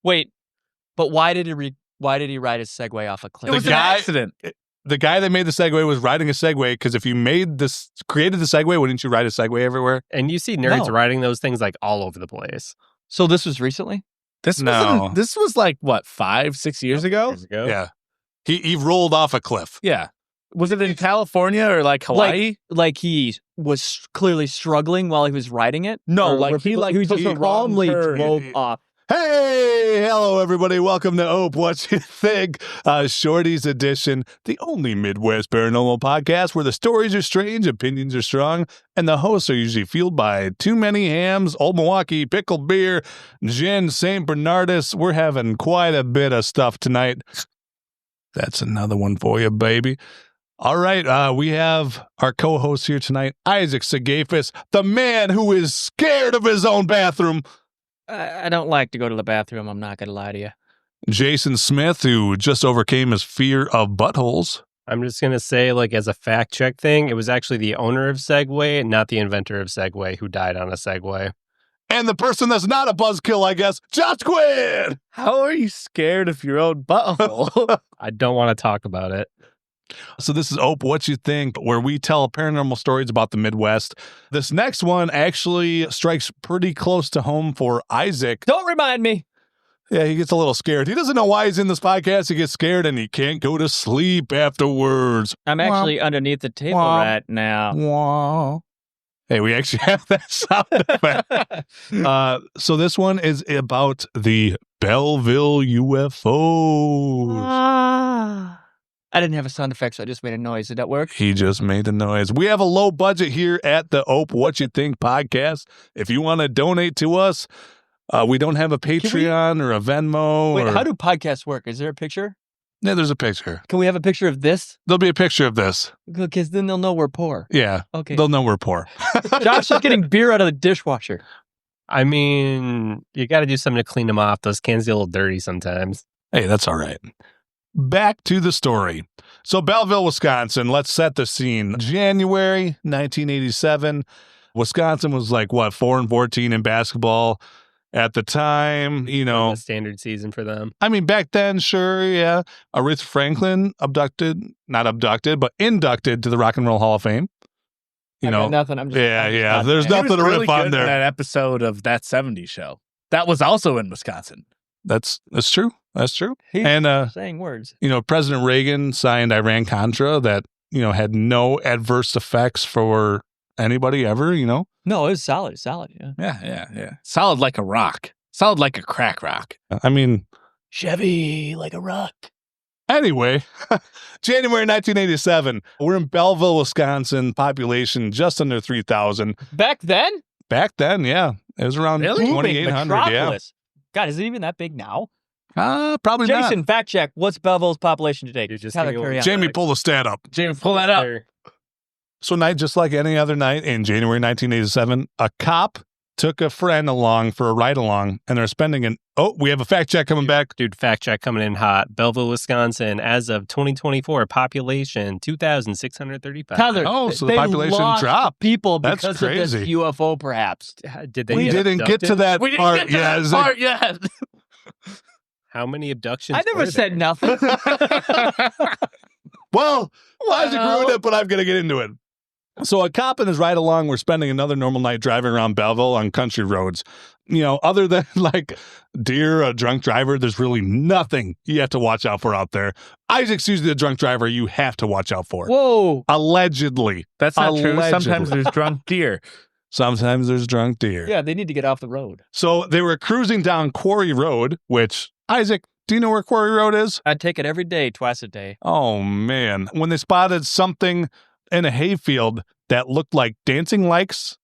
Wait, but why did he ride his Segway off a cliff? It was an accident. The guy that made the Segway was riding a Segway because if you created the Segway, wouldn't you ride a Segway everywhere? And you see nerds riding those things like all over the place. So this was recently? This was like, what, 5-6 years ago? Yeah. He rolled off a cliff. Yeah. Was it in California or like Hawaii? Like he was clearly struggling while he was riding it? No, Or like he just calmly drove off. Hey, hello everybody. Welcome to Ope, What You Think? Shorty's Edition, the only Midwest paranormal podcast where the stories are strange, opinions are strong, and the hosts are usually fueled by too many hams, Old Milwaukee, pickled beer, gin, St. Bernardus. We're having quite a bit of stuff tonight. That's another one for you, baby. All right, we have our co-host here tonight, Isaac Sagafis, the man who is scared of his own bathroom. I don't like to go to the bathroom, I'm not going to lie to you. Jason Smith, who just overcame his fear of buttholes. I'm just going to say, like, as a fact check thing, it was actually the owner of Segway, not the inventor of Segway, who died on a Segway. And the person that's not a buzzkill, I guess, Josh Quinn! How are you scared of your own butthole? I don't want to talk about it. So this is Ope, What You Think, where we tell paranormal stories about the Midwest. This next one actually strikes pretty close to home for Isaac. Don't remind me. Yeah, he gets a little scared. He doesn't know why he's in this podcast. He gets scared and he can't go to sleep afterwards. I'm actually underneath the table right now. Wah. Hey, we actually have that sound effect. So this one is about the Belleville UFOs. I didn't have a sound effect, so I just made a noise. Did that work? He just made a noise. We have a low budget here at the Ope What You Think podcast. If you want to donate to us, we don't have a Patreon or a Venmo. Wait, how do podcasts work? Is there a picture? Yeah, there's a picture. Can we have a picture of this? There'll be a picture of this. Because then they'll know we're poor. Yeah. Okay. They'll know we're poor. Josh is getting beer out of the dishwasher. I mean, you got to do something to clean them off. Those cans get a little dirty sometimes. Hey, that's all right. Back to the story. So Belleville, Wisconsin, let's set the scene. January 1987. Wisconsin was like, 4-14 in basketball at the time, you know. A standard season for them. I mean, back then, sure, yeah. Aretha Franklin not abducted, but inducted to the Rock and Roll Hall of Fame. I got nothing. I'm just Yeah. There's nothing to rip on there. That episode of That 70s Show. That was also in Wisconsin. That's true. That's true. He's and saying words. You know, President Reagan signed Iran-Contra that, you know, had no adverse effects for anybody ever, you know? No, it was solid, yeah. Yeah. Solid like a rock. Solid like a crack rock. I mean, Chevy like a rock. Anyway, January 1987, we're in Belleville, Wisconsin, population just under 3,000. Back then? Back then, yeah. It was around 2,800, yeah. God, is it even that big now? Probably not. Jason, fact check. What's Belleville's population today? Jamie, pull the stat up. Jamie, pull that up. So night, just like any other night in January 1987, a cop took a friend along for a ride along, and they're spending we have a fact check coming back. Dude, fact check coming in hot. Belleville, Wisconsin, as of 2024, population 2,635. Tyler, so the population dropped. People That's because crazy. of this UFO, perhaps. Did they We didn't get to that We didn't part. get to that part yet. How many abductions? I never said nothing. Well, Isaac ruined it, but I'm going to get into it. So a cop and his ride along were spending another normal night driving around Belleville on country roads. You know, other than like deer, a drunk driver, there's really nothing you have to watch out for out there. Isaac's usually the drunk driver you have to watch out for. Whoa. Allegedly. That's not true. Sometimes there's drunk deer. Sometimes there's drunk deer. Yeah, they need to get off the road. So they were cruising down Quarry Road, which, Isaac, do you know where Quarry Road is? I take it every day, twice a day. Oh, man. When they spotted something in a hayfield that looked like dancing lights,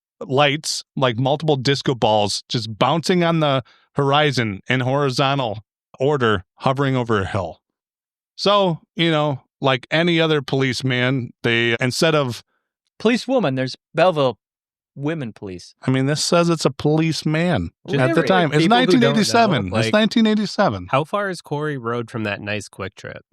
like multiple disco balls, just bouncing on the horizon in horizontal order, hovering over a hill. So, you know, like any other policeman, they, instead of... Policewoman, there's Belleville Women Police. I mean, this says it's a policeman at the Really? time. It's People who don't 1987. know, It's 1987. How far is Quarry Road from that nice quick trip?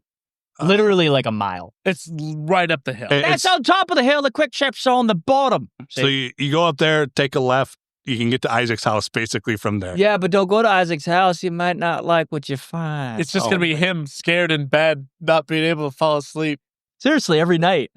Literally like a mile. It's right up the hill. That's on top of the hill. The quick trip's on the bottom. So you go up there, take a left, you can get to Isaac's house basically from there. Yeah, but don't go to Isaac's house. You might not like what you find. It's just going to be him scared in bed, not being able to fall asleep. Seriously, every night.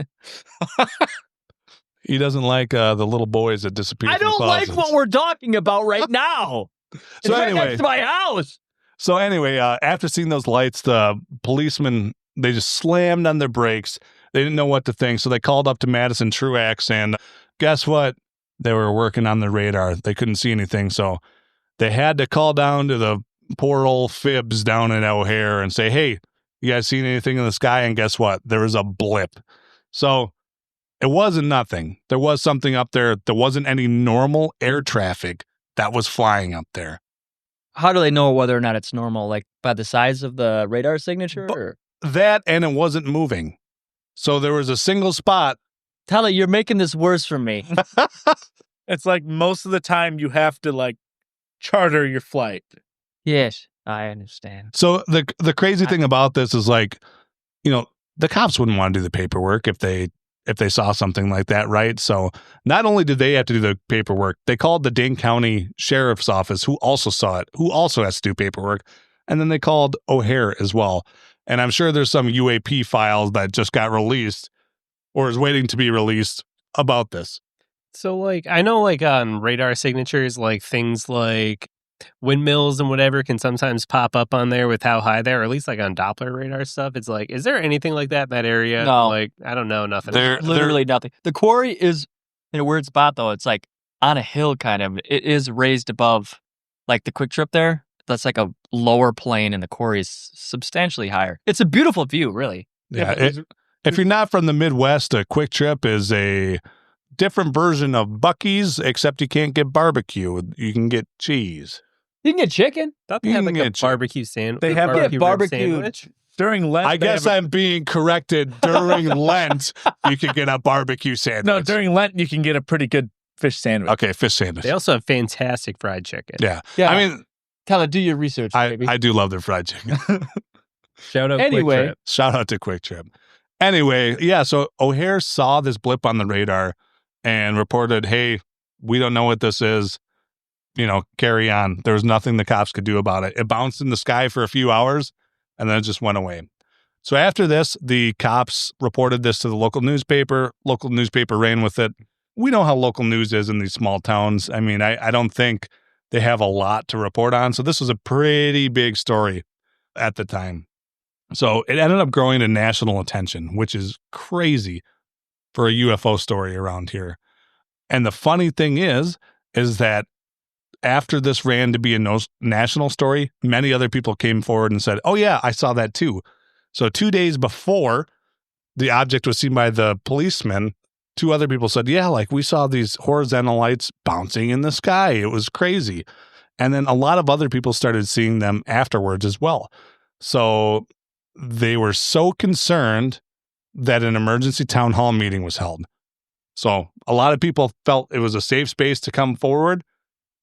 He doesn't like the little boys that disappear. I don't like what we're talking about right now. It's right next to my house. So anyway, after seeing those lights, the policemen, they just slammed on their brakes. They didn't know what to think, so they called up to Madison Truax, and guess what? They were working on the radar. They couldn't see anything, so they had to call down to the poor old fibs down in O'Hare and say, hey, you guys seen anything in the sky? And guess what? There was a blip. So it wasn't nothing. There was something up there. There wasn't any normal air traffic that was flying up there. How do they know whether or not it's normal? Like by the size of the radar signature? Or? That, and it wasn't moving. So there was a single spot. Tyler, you're making this worse for me. It's like most of the time you have to like charter your flight. Yes, I understand. So the crazy thing about this is like, you know, the cops wouldn't want to do the paperwork if they saw something like that, right? So not only did they have to do the paperwork, they called the Dane County Sheriff's Office, who also saw it, who also has to do paperwork. And then they called O'Hare as well. And I'm sure there's some UAP files that just got released or is waiting to be released about this. So, like, I know, like, on radar signatures, like, things like windmills and whatever can sometimes pop up on there with how high they are, or at least, like, on Doppler radar stuff. It's like, is there anything like that in that area? No. Like, I don't know, nothing. Literally nothing. The quarry is in a weird spot, though. It's, like, on a hill, kind of. It is raised above, like, the Quick Trip there. That's, like, a lower plane, and the quarry is substantially higher. It's a beautiful view, really. Yeah. If you're not from the Midwest, a Quick Trip is a different version of Buc-ee's, except you can't get barbecue. You can get cheese. You can get chicken. Thought they You had can like a get barbecue sandwich. They have barbecue barbecue sandwich. During Lent, I guess I'm being corrected. During Lent, you could get a barbecue sandwich. No, during Lent, you can get a pretty good fish sandwich. Okay, fish sandwich. They also have fantastic fried chicken. Yeah. Yeah. I mean, Tyler, do your research, baby. I do love their fried chicken. Shout out Anyway. Quick Trip. Shout out to Quick Trip. Anyway, yeah, so O'Hare saw this blip on the radar and reported, hey, we don't know what this is. You know, carry on. There was nothing the cops could do about it. It bounced in the sky for a few hours and then it just went away. So after this, the cops reported this to the local newspaper. Local newspaper ran with it. We know how local news is in these small towns. I mean, I don't think they have a lot to report on. So this was a pretty big story at the time. So it ended up growing to national attention, which is crazy for a UFO story around here. And the funny thing is that after this ran to be a national story, many other people came forward and said, oh yeah, I saw that too. So 2 days before the object was seen by the policeman, 2 other people said, yeah, like we saw these horizontal lights bouncing in the sky. It was crazy. And then a lot of other people started seeing them afterwards as well. So they were so concerned that an emergency town hall meeting was held. So a lot of people felt it was a safe space to come forward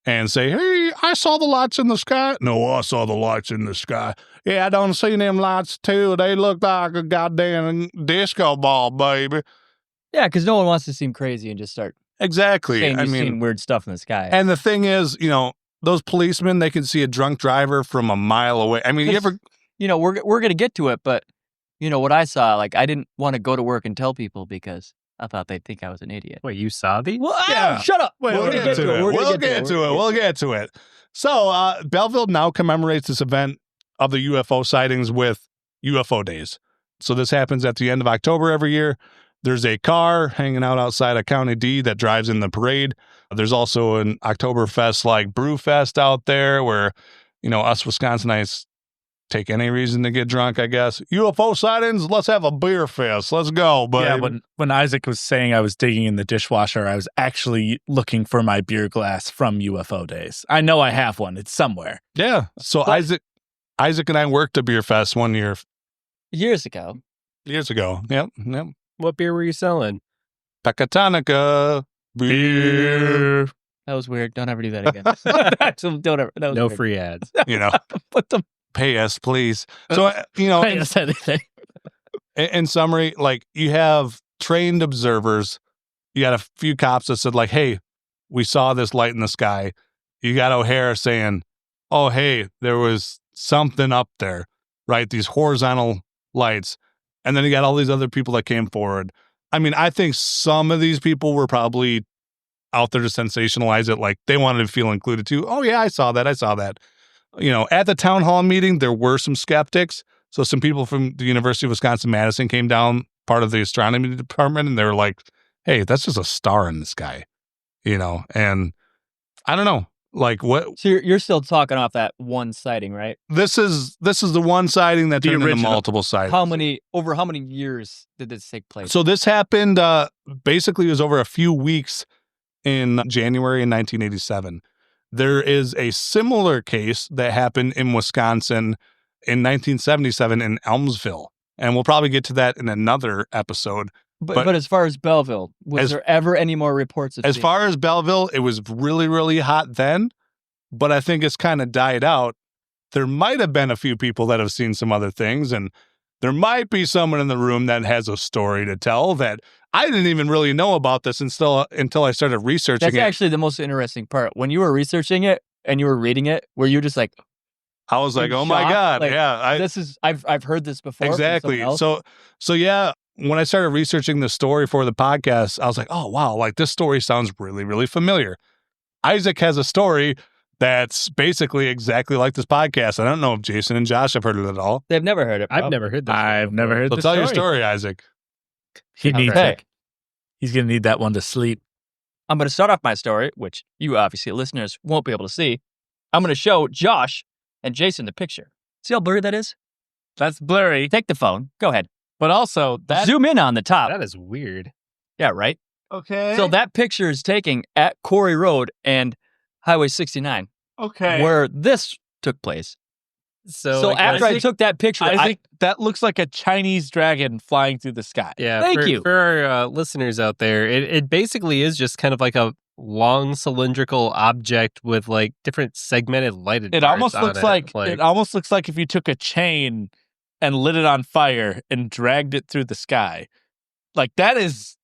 and say, hey, I saw the lights in the sky. No, I saw the lights in the sky. Yeah, I done seen them lights too. They look like a goddamn disco ball, baby. Yeah, because no one wants to seem crazy and just start Exactly. saying you've seen weird stuff in the sky. And the thing is, you know, those policemen, they can see a drunk driver from a mile away. I mean, you ever... You know, we're going to get to it, but, you know, what I saw, like, I didn't want to go to work and tell people because I thought they'd think I was an idiot. Wait, you saw these? Well, Yeah. shut up. We'll get to it. We'll get to it. So Belleville now commemorates this event of the UFO sightings with UFO Days. So this happens at the end of October every year. There's a car hanging out outside of County D that drives in the parade. There's also an Oktoberfest like brew fest out there where, you know, us Wisconsinites take any reason to get drunk, I guess. UFO sightings, let's have a beer fest. Let's go, buddy. Yeah, when Isaac was saying I was digging in the dishwasher, I was actually looking for my beer glass from UFO Days. I know I have one. It's somewhere. Yeah. So Isaac and I worked a beer fest one year. Years ago. Years ago. Yep. What beer were you selling? Pecatonica beer. That was weird. Don't ever do that again. Don't ever. That was No weird. free ads. You know, What the? pay us, please. So, you know, Pay us anything. in summary, like you have trained observers. You got a few cops that said like, hey, we saw this light in the sky. You got O'Hare saying, oh, hey, there was something up there, right? These horizontal lights. And then you got all these other people that came forward. I mean, I think some of these people were probably out there to sensationalize it. Like they wanted to feel included too. Oh yeah, I saw that. At the town hall meeting, there were some skeptics. So some people from the University of Wisconsin-Madison came down, part of the astronomy department, and they were like, hey, that's just a star in the sky, and I don't know. Like what? So you're still talking off that one sighting, right? This is the one sighting that turned into multiple sightings. Over how many years did this take place? So this happened, basically it was over a few weeks in January in 1987. There is a similar case that happened in Wisconsin in 1977 in Elmsville. And we'll probably get to that in another episode. But as far as Belleville, was there ever any more reports of As far as Belleville, it was really, really hot then, but I think it's kind of died out. There might have been a few people that have seen some other things, and there might be someone in the room that has a story to tell that I didn't even really know about this until I started researching it. That's actually the most interesting part. When you were researching it and you were reading it, were you just like, I was like, oh my God. Like, yeah. I've heard this before. Exactly. So yeah, when I started researching the story for the podcast, I was like, oh wow, like this story sounds really, really familiar. Isaac has a story that's basically exactly like this podcast. I don't know if Jason and Josh have heard it at all. They've never heard it. I've never heard this. I've never heard So this tell story. your story, Isaac. He needs Okay. it. He's going to need that one to sleep. I'm going to start off my story, which you obviously listeners won't be able to see. I'm going to show Josh and Jason the picture. See how blurry that is? That's blurry. Take the phone. Go ahead. But also, that... Zoom in on the top. That is weird. Yeah, right? Okay. So that picture is taken at Quarry Road and Highway 69, Okay. where this took place. So after I took that picture, I think that looks like a Chinese dragon flying through the sky. Yeah, Thank you. For our listeners out there, it basically is just kind of like a long cylindrical object with like different segmented lighted It parts almost on looks like it almost looks like if you took a chain and lit it on fire and dragged it through the sky. Like that's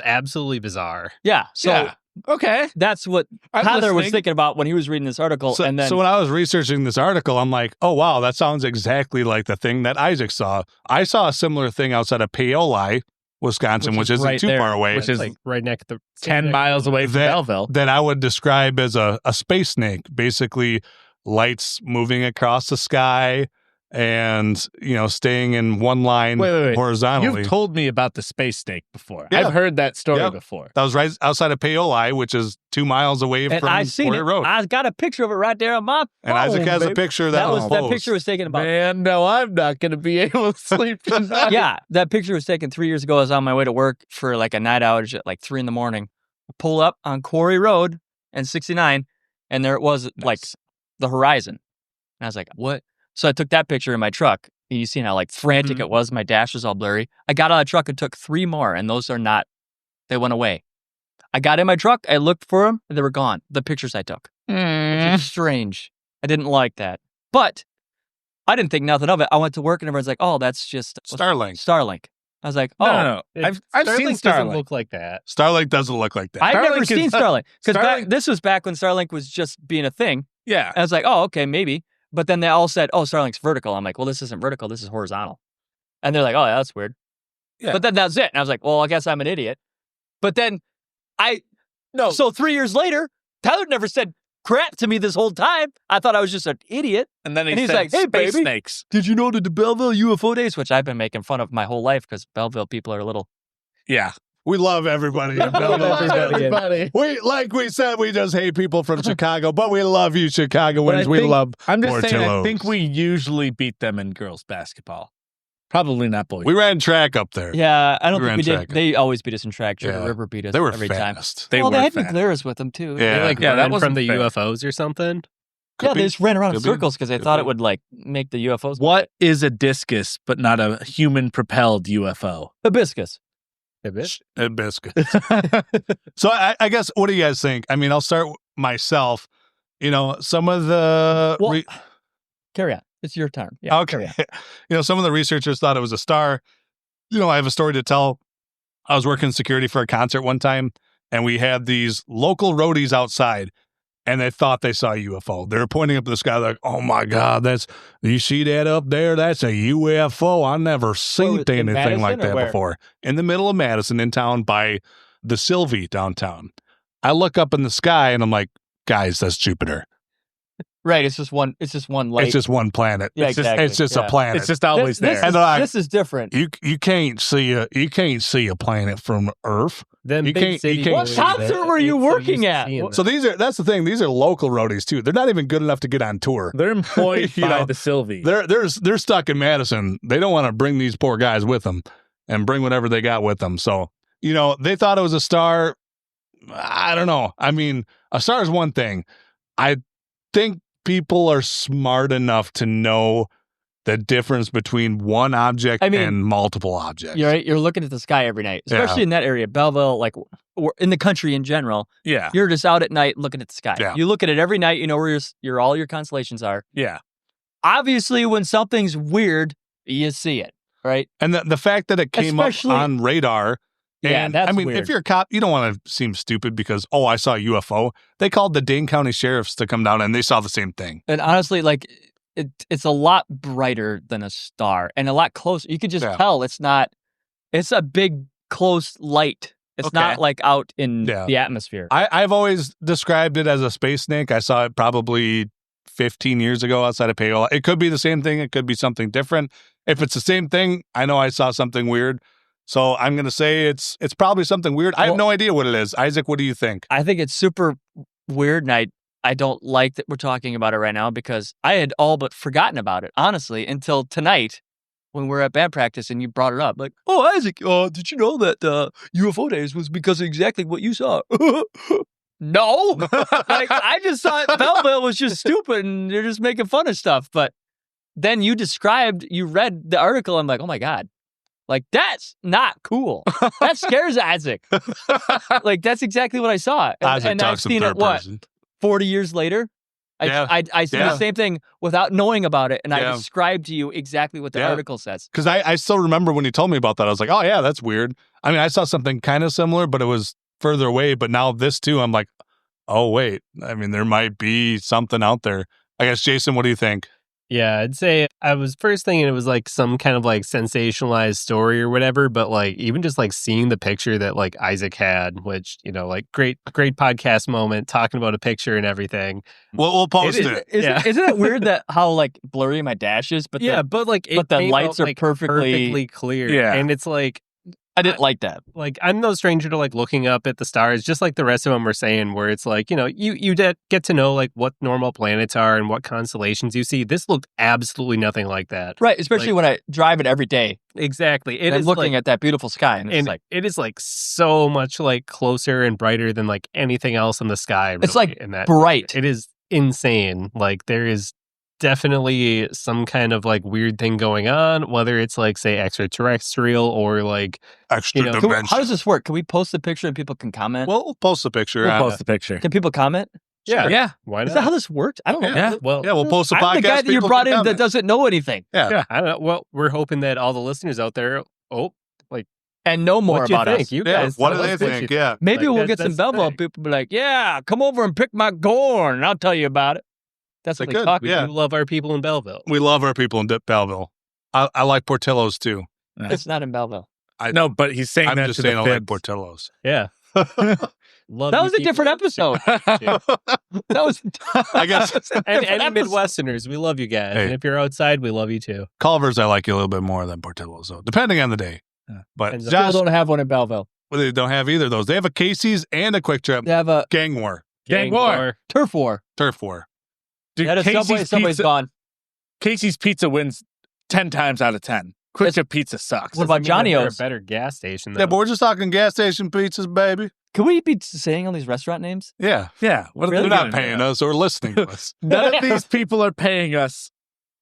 absolutely bizarre. yeah. So yeah. Okay. that's what I'm Tyler was listening. thinking about when he was reading this article. So, and then so when I was researching this article, I'm like, oh, wow, that sounds exactly like the thing that Isaac saw. I saw a similar thing outside of Paoli, Wisconsin, which isn't right too there, far away, Which is like right next to 10 miles away from Belleville. that I would describe as a space snake, basically lights moving across the sky and, staying in one line Wait. horizontally. You've told me about the space snake before. Yeah. I've heard that story Yeah. before. That was right outside of Paoli, which is 2 miles away and from I seen Quarry it. Road. I got a picture of it right there on my phone. And Isaac has a baby. picture that That picture was taken about. Man, no, I'm not going to be able to sleep tonight. Yeah, that picture was taken 3 years ago. I was on my way to work for like a night outage at like 3 a.m. I pull up on Quarry Road and 69, and there it was, like the horizon. And I was like, what? So I took that picture in my truck. And you see how like frantic it was. My dash was all blurry. I got out of the truck and took 3 more, and those are not, they went away. I got in my truck, I looked for them, and they were gone. The pictures I took. Which is strange. I didn't like that. But I didn't think nothing of it. I went to work, and everyone's like, oh, that's just Starlink. I was like, oh. No. I've seen doesn't Starlink. look like that. Starlink doesn't look like that. I've never Starlink seen is- Starlink. Because Starlink- this was back when Starlink was just being a thing. Yeah. And I was like, oh, okay, maybe. But then they all said, oh, Starlink's vertical. I'm like, well, this isn't vertical. This is horizontal. And they're like, oh, yeah, that's weird. Yeah. But then that's it. And I was like, well, I guess I'm an idiot. But then No. so 3 years later, Tyler never said crap to me this whole time. I thought I was just an idiot. And then and he's said, like, hey, space baby. snakes. Did you know that the Belleville UFO Days, which I've been making fun of my whole life because Belleville people are a little. Yeah. We love everybody in Belleville. Everybody. Like we said, we just hate people from Chicago, but we love you, Chicagoans. But I We think- love I'm just saying, I Portillo's. think we usually beat them in girls basketball. Probably not boys. We ran track up there. Yeah, I don't We think we ran did. track. They always beat us in track. Jordan Yeah. River beat us They were every time. fast. They well, were they had fast. McLarens with them too. Yeah. They like Yeah, that ran wasn't from the fair. UFOs or something. Could Yeah, be. they just ran around in Could be. circles because they Could thought be. it would like make the UFOs. What is a discus but not a human-propelled UFO? Hibiscus. And biscuits. So I guess, what do you guys think? I mean, I'll start myself. Some of the... Well, carry on. It's your turn. Yeah, carry okay. on. Some of the researchers thought it was a star. I have a story to tell. I was working security for a concert one time, and we had these local roadies outside, and they thought they saw a UFO. They were pointing up to the sky like, "Oh my God, you see that up there? That's a UFO. I never seen anything Madison like or that where? before." In the middle of Madison, in town by the Sylvie downtown. I look up in the sky and I'm like, guys, that's Jupiter. Right. It's just one. It's just one light. It's just one planet. Yeah, exactly. It's just a Yeah. planet. It's just always this, there. This is different. You can't see a planet from Earth. Then You big can't- city you can't- What boys concert that were you ain't so working used to at? seeing So that. that's the thing. These are local roadies too. They're not even good enough to get on tour. They're employed You by know, the Sylvie. They're stuck in Madison. They don't want to bring these poor guys with them and bring whatever they got with them. So, they thought it was a star. I don't know. I mean, a star is one thing. I think people are smart enough to know the difference between one object and multiple objects. You're looking at the sky every night, especially in that area, Belleville, like in the country in general. Yeah. You're just out at night looking at the sky. Yeah. You look at it every night. You know where all your constellations are. Yeah. Obviously, when something's weird, you see it, right? And the fact that it came Especially- up on radar. Yeah, And that's I mean, weird. if you're a cop, you don't want to seem stupid because, I saw a UFO. They called the Dane County sheriffs to come down and they saw the same thing. And honestly, like it's a lot brighter than a star and a lot closer. You could just tell it's a big close light. It's not like out in the atmosphere. I've always described it as a space snake. I saw it probably 15 years ago outside of Payola. It could be the same thing. It could be something different. If it's the same thing, I know I saw something weird. So I'm going to say it's probably something weird. I have no idea what it is. Isaac, what do you think? I think it's super weird, and I don't like that we're talking about it right now because I had all but forgotten about it, honestly, until tonight when we were at band practice and you brought it up. Like, oh, Isaac, did you know that UFO Days was because of exactly what you saw? No. Like, I just thought Belleville was just stupid and they're just making fun of stuff. But then you read the article. I'm like, oh my God. Like, that's not cool. That scares Isaac. Like, that's exactly what I saw. And I've seen it, 40 years later? I see the same thing without knowing about it, and I described to you exactly what the article says. Because I still remember when you told me about that. I was like, oh, yeah, that's weird. I mean, I saw something kind of similar, but it was further away. But now this, too, I'm like, oh, wait. I mean, there might be something out there. I guess, Jason, what do you think? Yeah, I'd say I was first thinking it was like some kind of like sensationalized story or whatever, but like even just like seeing the picture that like Isaac had, which, like great podcast moment talking about a picture and everything. Well, we'll post it. Isn't it weird that how like blurry my dash is? But but the lights are perfectly clear. Yeah. And it's like, I didn't like that. Like, I'm no stranger to like looking up at the stars, just like the rest of them were saying, where it's like, you get to know like what normal planets are and what constellations you see. This looked absolutely nothing like that. Right, especially when I drive it every day. Exactly. And I'm looking at that beautiful sky. And it's like, it is like so much like closer and brighter than like anything else in the sky. Really, it's like in that bright. It is insane. Like, there is definitely some kind of like weird thing going on, whether it's like, say, extraterrestrial or like extra dimension. How does this work? Can we post the picture and people can comment? Well, we'll post the picture. We'll post the picture. Can people comment? Yeah. Yeah. Why not? Is that how this works? I don't know. Yeah. Well, we'll post a podcast. I'm the guy that you brought in that doesn't know anything. Yeah. I don't know. Well, we're hoping that all the listeners out there, and know more what do you about think? us. You guys, what do tell they us what think? you- Yeah. Maybe Like, we'll get that's some the Belleville thing. people be like, yeah, come over and pick my corn and I'll tell you about it. That's what They they could, talk We yeah. do love our people in Belleville. We love our people in Belleville. I like Portillo's too. It's not in Belleville. No, but he's saying I'm that just to saying the I like fibs. Portillo's. Yeah. Love That you was a people. different episode. That was, I guess And Midwesterners, we love you guys. Hey. And if you're outside, we love you too. Culver's I like you a little bit more than Portillo's, though, depending on the day. But Depends on- still Josh, don't have one in Belleville. they don't have either of those. They have a Casey's and a Quick Trip. They have a Gang war, Gang war. turf war. turf war. Dude, They had a Subway. Subway's gone. Casey's Pizza wins 10 times out of 10. Quick Trip Pizza sucks. What about Doesn't mean that they're Johnny-O's? a better gas station, though. Yeah, but we're just talking gas station pizzas, baby. Can we be saying all these restaurant names? Yeah. Yeah. What are They're they not gonna paying do? us or listening to us. None of these people are paying us.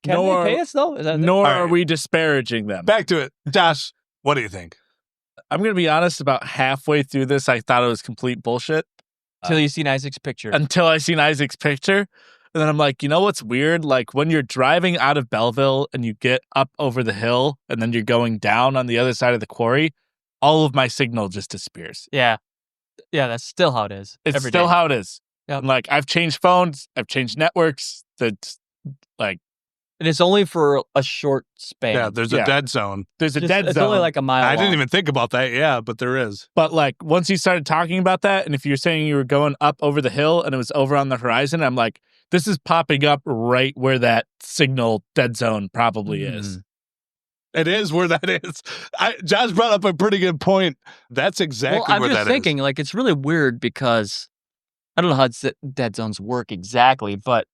Can nor they pay us though? Is that nor All are right. we disparaging them. Back to it. Josh, what do you think? I'm going to be honest, about halfway through this, I thought it was complete bullshit until you seen Isaac's picture? until I seen Isaac's picture. And then I'm like, you know what's weird? Like when you're driving out of Belleville and you get up over the hill and then you're going down on the other side of the quarry, all of my signal just disappears. Yeah. Yeah, that's still how it is. It's every still day. how it is. Yep. And, like, I've changed phones, I've changed networks. That's like, And it's only for a short span. Yeah, there's a dead zone. there's a dead It's zone. only like a mile I long. didn't even think about that. Yeah, but there is. But like once you started talking about that, and if you're saying you were going up over the hill and it was over on the horizon, I'm like, this is popping up right where that signal dead zone probably is. It is where that is. Josh brought up a pretty good point. That's exactly Well, I'm where just that thinking, like, it's really weird because I don't know how dead zones work exactly, but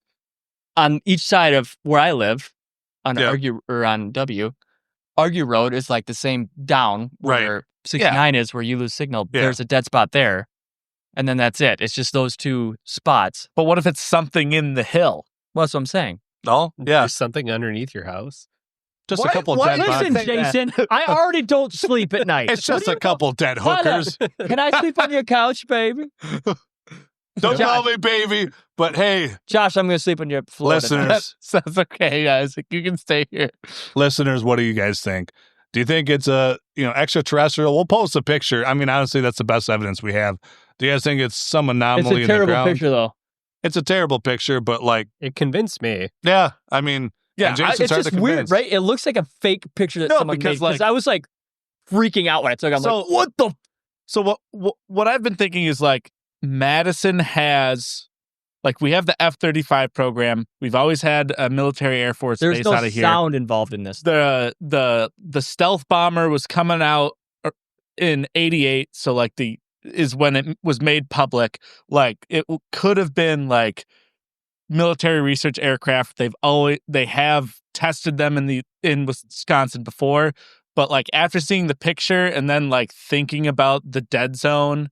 on each side of where I live, on on W, Argue Road is like the same down where 69 is, where you lose signal. Yeah. There's a dead spot there, and then that's it. It's just those two spots. But what if it's something in the hill? Well, that's what I'm saying. Oh, yeah. There's something underneath your house. Just a couple dead Listen, bodies. Jason, I already don't sleep at night. It's just a couple dead hookers. Can I sleep on your couch, baby? Don't call me baby, but hey, Josh, I'm going to sleep on your floor. listeners, That's okay, guys. You can stay here. listeners, what do you guys think? Do you think it's a extraterrestrial? We'll post a picture. I mean, honestly, that's the best evidence we have. Do you guys think it's some It's anomaly a in the terrible ground? picture, though. It's a terrible picture, but like, It convinced me. yeah, I mean, Yeah, and Jason's It's hard just to weird, convince. right? It looks like a fake picture that No, someone because, made. Because I was like freaking out when I took it. I'm So- like, what the? So what I've been thinking is like Madison has, like, we have the F-35 program. We've always had a military Air Force There's base no out of here. sound involved in this. The stealth bomber was coming out in '88, so like is when it was made public. Like it could have been like military research aircraft. They have tested them in Wisconsin before, but like after seeing the picture and then like thinking about the dead zone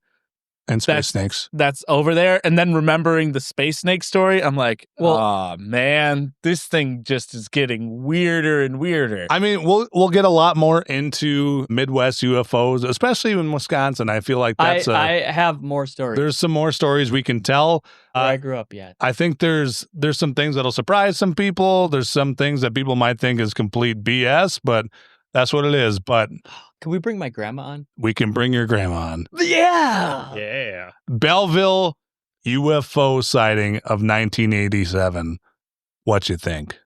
And space snakes. that's over there, and then remembering the space snake story, I'm like, Well- oh man, this thing just is getting weirder and weirder. I mean, we'll get a lot more into Midwest UFOs, especially in Wisconsin. I feel like that's I have more stories. there's some more stories we can tell. Where I grew up yet. I think there's some things that'll surprise some people. There's some things that people might think is complete BS, but that's what it is. But Can we bring my grandma on? we can bring your grandma on. Yeah. Yeah. Belleville UFO sighting of 1987. What you think?